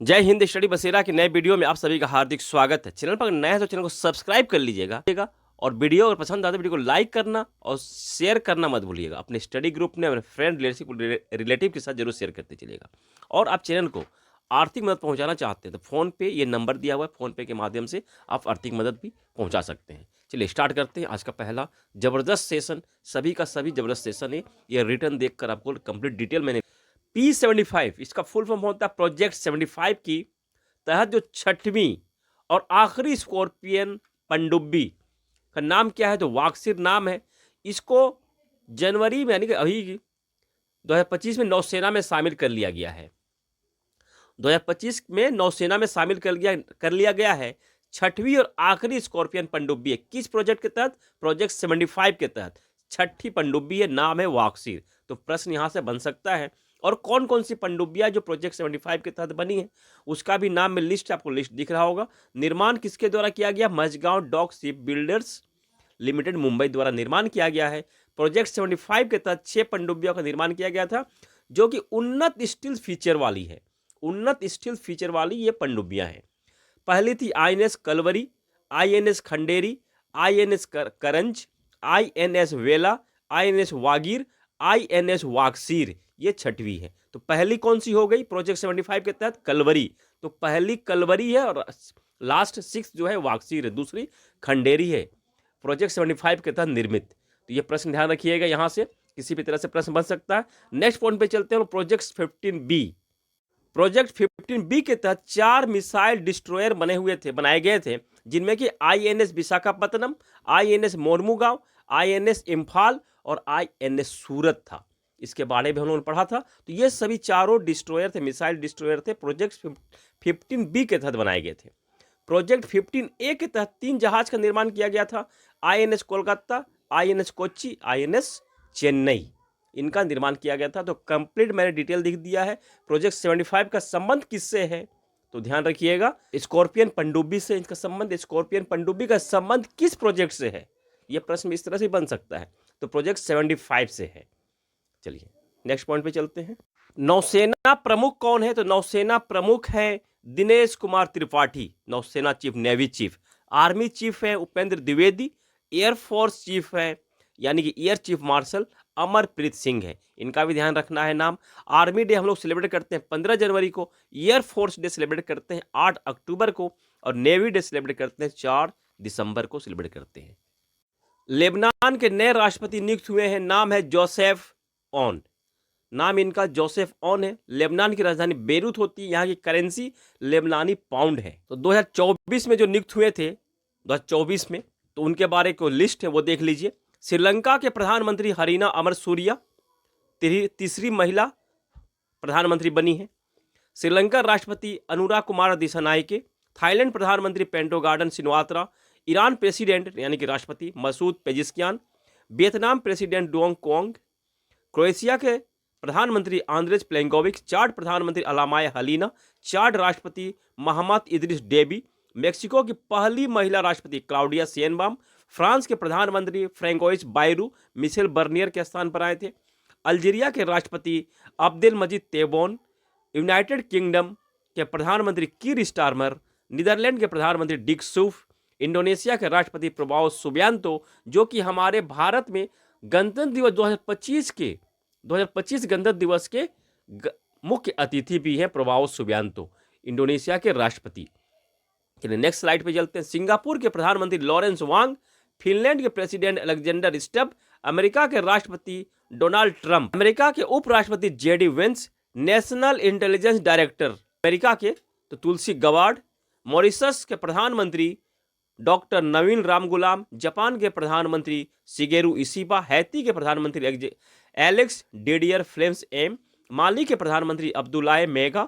जय हिंद स्टडी बसेरा के नए वीडियो में आप सभी का हार्दिक स्वागत है। चैनल पर नया है तो चैनल को सब्सक्राइब कर लीजिएगा और वीडियो अगर पसंद आता है वीडियो को लाइक करना और शेयर करना मत भूलिएगा। अपने स्टडी ग्रुप में अपने फ्रेंड रिलेटिव के साथ जरूर शेयर करते चलिएगा। और आप चैनल को आर्थिक मदद पहुंचाना चाहते हैं तो फ़ोन पे ये नंबर दिया हुआ है, फ़ोन पे के माध्यम से आप आर्थिक मदद भी पहुंचा सकते हैं। चलिए स्टार्ट करते हैं। आज का पहला ज़बरदस्त सेशन, सभी का सभी ज़बरदस्त सेशन है। ये रिटर्न देखकर आपको कंप्लीट डिटेल मैंने P75 इसका फुल फॉर्म होता है प्रोजेक्ट 75 की तहत जो छठवीं और आखिरी स्कॉर्पियन पनडुब्बी का नाम क्या है, तो वाक्सिर नाम है। इसको जनवरी में यानी कि अभी 2025 में नौसेना में शामिल कर लिया गया है। 2025 में नौसेना में शामिल कर लिया गया है। छठवीं और आखिरी स्कॉर्पियन पनडुब्बी है। किस प्रोजेक्ट के तहत? प्रोजेक्ट 75 के तहत छठी पनडुब्बी है, नाम है वाक्सिर। तो प्रश्न यहां से बन सकता है। और कौन कौन सी पनडुब्बियां जो प्रोजेक्ट 75 के तहत बनी है उसका भी नाम में लिस्ट, आपको लिस्ट दिख रहा होगा। निर्माण किसके द्वारा किया गया? Mazagon dock ship builders limited Mumbai द्वारा निर्माण किया गया है। प्रोजेक्ट 75 के तहत 6 पनडुब्बियों का निर्माण किया गया था जो कि उन्नत स्टील फीचर वाली है। उन्नत स्टील फीचर वाली ये पनडुब्बियां हैं। पहली थी INS Kalvari, INS Khanderi, INS Karanj, INS Vela, INS Vagir, INS Vagsheer. ये छठवीं है। तो पहली कौन सी हो गई प्रोजेक्ट 75 के तहत? कलवरी। तो पहली कलवरी है और लास्ट 6 जो है वाक्सीर है, दूसरी खंडेरी है, प्रोजेक्ट 75 के तहत निर्मित। तो ये प्रश्न ध्यान रखिएगा, यहां से किसी भी तरह से प्रश्न बन सकता है। नेक्स्ट पॉइंट पे चलते हैं। प्रोजेक्ट 15B, प्रोजेक्ट 15B के तहत 4 मिसाइल डिस्ट्रॉयर बनाए गए थे जिनमें कि INS Visakhapatnam, INS Mormugao, INS Imphal और आईएनएस सूरत था। इसके बारे में हम लोगों ने पढ़ा था। तो ये सभी चारों डिस्ट्रॉयर थे, मिसाइल डिस्ट्रॉयर थे, प्रोजेक्ट 15B के तहत बनाए गए थे। प्रोजेक्ट 15A के तहत 3 जहाज का निर्माण किया गया था। INS Kolkata, INS Kochi, INS Chennai, इनका निर्माण किया गया था। तो कंप्लीट मैंने डिटेल लिख दिया है। प्रोजेक्ट 75 का संबंध किससे है तो ध्यान रखिएगा, स्कॉर्पियन पनडुब्बी से इसका संबंध। स्कॉर्पियन पनडुब्बी का संबंध किस प्रोजेक्ट से है? यह प्रश्न इस तरह से बन सकता है। तो प्रोजेक्ट 75 से है। चलिए नेक्स्ट पॉइंट पे चलते हैं। नौसेना प्रमुख कौन है? तो नौसेना प्रमुख है दिनेश कुमार त्रिपाठी, नौसेना chief, navy chief. Army chief है उपेंद्र द्विवेदी। एयरफोर्स चीफ है यानी कि air chief marshal Amarpreet Singh है। इनका भी ध्यान रखना है नाम। आर्मी डे हम लोग सेलिब्रेट करते हैं 15 जनवरी को, एयरफोर्स डे सेलिब्रेट करते हैं 8 अक्टूबर को, और नेवी डे सेलिब्रेट करते हैं 4 दिसंबर को सेलिब्रेट करते हैं। लेबनान के नए राष्ट्रपति नियुक्त हुए हैं, नाम है जोसेफ ऑन। नाम इनका जोसेफ ऑन है। लेबनान की राजधानी बेरूत होती है, यहाँ की करेंसी लेबनानी पाउंड है। तो 2024 में जो नियुक्त हुए थे 2024 में, तो उनके बारे को लिस्ट है वो देख लीजिए। श्रीलंका के प्रधानमंत्री हरीना अमर सूरिया तीसरी महिला प्रधानमंत्री बनी है। श्रीलंका राष्ट्रपति अनुराग कुमार दिसानायके, थाईलैंड प्रधानमंत्री पेंटो गार्डन सिनवात्रा, ईरान प्रेसिडेंट यानी कि राष्ट्रपति मसूद पेजिस्कियान, वियतनाम प्रेसिडेंट डुओंग क्वोंग, क्रोएशिया के प्रधानमंत्री आंद्रेज प्लेंकोविक, चाड प्रधानमंत्री अलामाय हलीना, चाड राष्ट्रपति मोहम्मद इदरिस डेबी, मेक्सिको की पहली महिला राष्ट्रपति क्लाउडिया शेनबाम, फ्रांस के प्रधानमंत्री फ्रैंकोइस बायरू मिशेल बर्नियर के स्थान पर आए थे, अल्जीरिया के राष्ट्रपति अब्देल मजीद तेबोन, यूनाइटेड किंगडम के प्रधानमंत्री कीर स्टारमर, नीदरलैंड के प्रधानमंत्री डिक सूफ, इंडोनेशिया के राष्ट्रपति प्रभाव सुबियांतो, जो कि हमारे भारत में गणतंत्र दिवस 2025 गणतंत्र दिवस के मुख्य अतिथि भी हैं। प्रभाव सुबियांतो इंडोनेशिया के राष्ट्रपति। चलिए नेक्स्ट स्लाइड पे चलते हैं। सिंगापुर के प्रधानमंत्री लॉरेंस वांग, फिनलैंड के प्रेसिडेंट अलेक्जेंडर स्टब, अमेरिका के राष्ट्रपति डोनाल्ड ट्रंप, अमेरिका के उपराष्ट्रपति JD Vance, national intelligence director America के तो तुलसी गबार्ड, मॉरिशस के प्रधानमंत्री डॉक्टर नवीन रामगुलाम, जापान के प्रधानमंत्री शिगेरू इशिबा, हैती के प्रधानमंत्री एलेक्स डेडियर फ्लेम्स एम, माली के प्रधानमंत्री अब्दुल्लाह मेगा,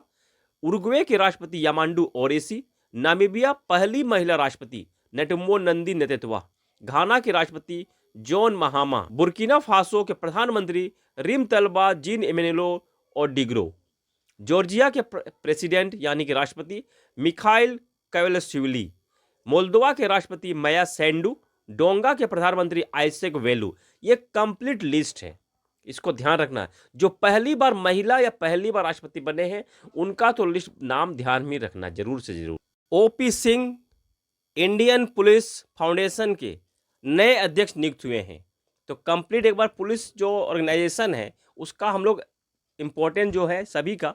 उरुग्वे के राष्ट्रपति यामांडू ओरेसी, नामीबिया पहली महिला राष्ट्रपति नेटुम्बो नंदी नेतेत्वा, घाना के राष्ट्रपति जॉन महामा, बुर्किना फासो के प्रधानमंत्री रिम तलबा जीन एमेनेलो और डिग्रो, जॉर्जिया के प्रेसिडेंट यानी कि राष्ट्रपति मिखाइल कावेलशिविली, मोल्दोवा के राष्ट्रपति माया सैंडू, डोंगा के प्रधानमंत्री आइसेक वेलू। ये कंप्लीट लिस्ट है। इसको ध्यान रखना है। जो पहली बार महिला या पहली बार राष्ट्रपति बने हैं उनका तो लिस्ट नाम ध्यान में रखना जरूर से जरूर। OP Singh Indian police foundation के नए अध्यक्ष नियुक्त हुए हैं। तो कंप्लीट एक बार पुलिस जो ऑर्गेनाइजेशन है उसका हम लोग इम्पोर्टेंट जो है सभी का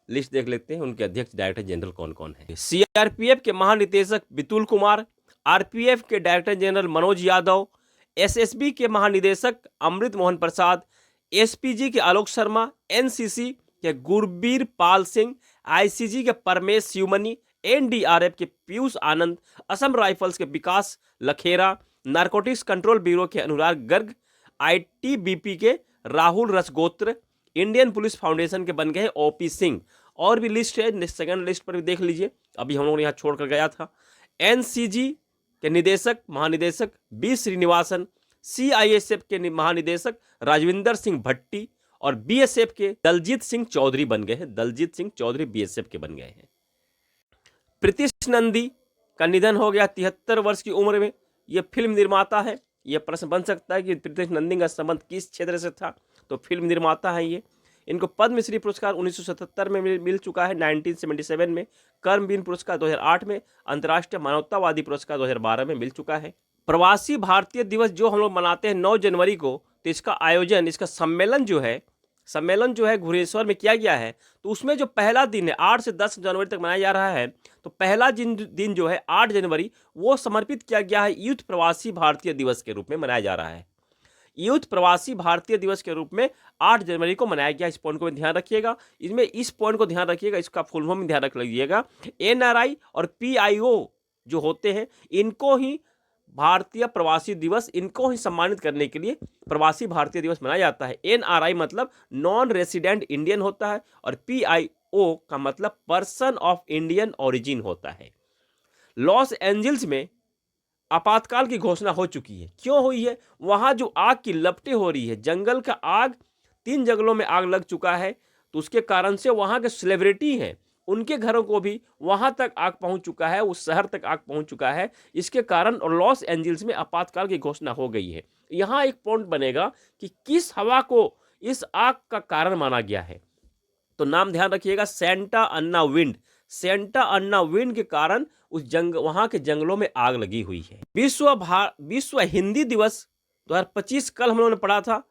लिस्ट देख लेते हैं, उनके अध्यक्ष डायरेक्टर जनरल कौन कौन है। सीआरपीएफ के महानिदेशक बितुल कुमार, आरपीएफ के director general Manoj Yadav, SSB के महानिदेशक अमृत मोहन प्रसाद, एसपीजी के आलोक शर्मा, एनसीसी के गुरबीर पाल सिंह, आईसीजी के परमेश शिवमणि, एनडीआरएफ के पीयूष आनंद, असम राइफल्स के विकास लखेरा, नारकोटिक्स कंट्रोल ब्यूरो के अनुराग गर्ग, आईटीबीपी के राहुल रसगोत्र, इंडियन पुलिस फाउंडेशन के बन गए हैं ओपी सिंह। और भी लिस्ट है, सेकंड लिस्ट पर भी देख लीजिए, अभी हम लोगों ने यहाँ छोड़कर गया था। एनसीजी के निदेशक महानिदेशक बी श्रीनिवासन, सीआईएसएफ के महानिदेशक राजविंदर सिंह भट्टी और बीएसएफ के दलजीत सिंह चौधरी बन गए हैं। दलजीत सिंह चौधरी बीएसएफ के बन गए हैं। प्रीतिश नंदी का निधन हो गया 73 वर्ष की उम्र में। यह फिल्म निर्माता है। यह प्रश्न बन सकता है कि प्रीतिश नंदी का संबंध किस क्षेत्र से था, तो फिल्म निर्माता है ये। इनको पद्मश्री पुरस्कार 1977 में मिल चुका है, 1977 में, कर्मवीर पुरस्कार 2008 में, अंतर्राष्ट्रीय मानवतावादी पुरस्कार 2012 में मिल चुका है। प्रवासी भारतीय दिवस जो हम लोग मनाते हैं 9 जनवरी को, तो इसका आयोजन, इसका सम्मेलन जो है भुवनेश्वर में किया गया है। तो उसमें जो पहला दिन है 8 से 10 जनवरी तक मनाया जा रहा है, तो पहला दिन जो है 8 जनवरी वो समर्पित किया गया है यूथ प्रवासी भारतीय दिवस के रूप में मनाया जा रहा है। यूथ प्रवासी भारतीय दिवस के रूप में 8 जनवरी को मनाया गया। इस पॉइंट को ध्यान रखिएगा, इस पॉइंट को ध्यान रखिएगा, इसका फुल फॉर्म ध्यान रख लीजिएगा। एनआरआई और पीआईओ जो होते हैं इनको ही भारतीय प्रवासी दिवस, इनको ही सम्मानित करने के लिए प्रवासी भारतीय दिवस मनाया जाता है। एनआरआई मतलब नॉन रेसिडेंट इंडियन होता है और पीआईओ का मतलब पर्सन ऑफ इंडियन ओरिजिन होता है। लॉस एंजल्स में आपातकाल की घोषणा हो चुकी है। क्यों हुई है? वहां जो आग की लपटें हो रही है, जंगल का आग, 3 जंगलों में आग लग चुका है, तो उसके कारण से वहां के सेलिब्रिटी हैं उनके घरों को भी वहां तक आग पहुंच चुका है, उस शहर तक आग पहुंच चुका है। इसके कारण लॉस एंजल्स में आपातकाल की घोषणा हो गई है। यहां एक पॉइंट बनेगा कि किस हवा को इस आग का कारण माना गया है, तो नाम ध्यान रखिएगा, सेंटा अन्ना विंड। सेंटा अन्ना विंड के कारण वहां के जंगलों में आग लगी हुई है। विश्व हिंदी दिवस 2025 कल हम लोगों ने पढ़ा था,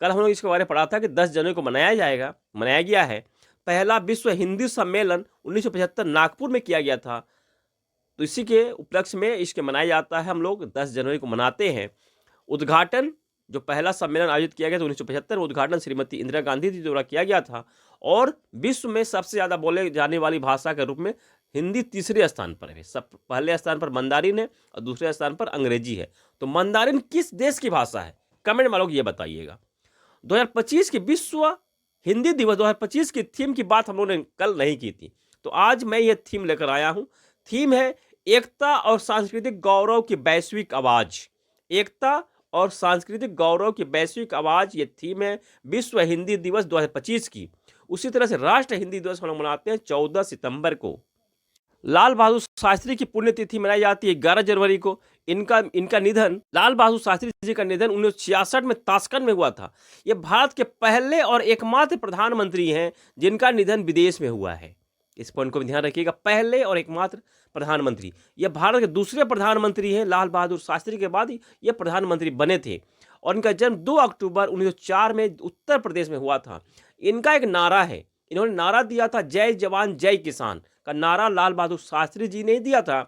कल हम लोग इसके बारे में पढ़ा था कि 10 जनवरी को मनाया गया है। पहला विश्व हिंदी सम्मेलन 1975 नागपुर में किया गया था, तो इसी के उपलक्ष्य में इसके मनाया जाता है। हम लोग 10 जनवरी को मनाते हैं। उद्घाटन, जो पहला सम्मेलन आयोजित किया गया था 1975 में, उद्घाटन श्रीमती इंदिरा गांधी जी द्वारा किया गया था। और विश्व में सबसे ज़्यादा बोले जाने वाली भाषा के रूप में हिंदी तीसरे स्थान पर है। पहले स्थान पर मंदारिन है और दूसरे स्थान पर अंग्रेजी है। तो मंदारिन किस देश की भाषा है, कमेंट में लोग ये बताइएगा। 2025 के विश्व हिंदी दिवस 2025 की थीम की बात हम लोगों ने कल नहीं की थी, तो आज मैं ये थीम लेकर आया हूँ। थीम है एकता और सांस्कृतिक गौरव की वैश्विक आवाज़। एकता और सांस्कृतिक गौरव की वैश्विक आवाज़, ये थीम है विश्व हिंदी दिवस 2025 की। उसी तरह से राष्ट्र हिंदी दिवस हम लोग मनाते हैं 14 सितंबर को। लाल बहादुर शास्त्री की पुण्यतिथि मनाई जाती है 11 जनवरी को। इनका निधन, लाल बहादुर शास्त्री जी का निधन 1966 में ताशकंद में हुआ था। ये भारत के पहले और एकमात्र प्रधानमंत्री हैं जिनका निधन विदेश में हुआ है। इस पॉइंट को भी ध्यान रखिएगा, पहले और एकमात्र प्रधानमंत्री। ये भारत के दूसरे प्रधानमंत्री हैं, लाल बहादुर शास्त्री के बाद ये प्रधानमंत्री बने थे। और इनका जन्म 2 अक्टूबर 1904 में उत्तर प्रदेश में हुआ था। इनका एक नारा है, इन्होंने नारा दिया था जय जवान जय किसान का नारा लाल बहादुर शास्त्री जी ने दिया था।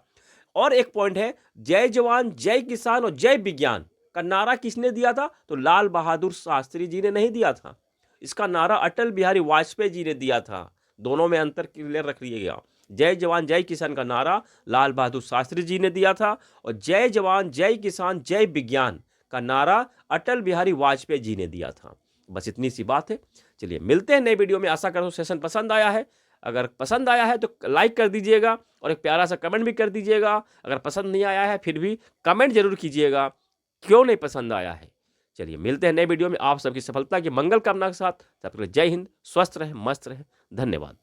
और एक पॉइंट है, जय जवान जय किसान और जय विज्ञान का नारा किसने दिया था, तो लाल बहादुर शास्त्री जी ने नहीं दिया था। इसका नारा अटल बिहारी वाजपेयी जी ने दिया था। दोनों में अंतर क्लियर रख लीजिएगा। जय जवान जय किसान का नारा लाल बहादुर शास्त्री जी ने दिया था और जय जवान जय किसान जय विज्ञान का नारा अटल बिहारी वाजपेयी जी ने दिया था। बस इतनी सी बात है। चलिए मिलते हैं नए वीडियो में। आशा करता हूँ सेशन पसंद आया है। अगर पसंद आया है तो लाइक कर दीजिएगा और एक प्यारा सा कमेंट भी कर दीजिएगा। अगर पसंद नहीं आया है फिर भी कमेंट जरूर कीजिएगा क्यों नहीं पसंद आया है। चलिए मिलते हैं नए वीडियो में। आप सबकी सफलता की मंगल कामना के साथ। तब तक जय हिंद, स्वस्थ रहें, मस्त रहें। धन्यवाद।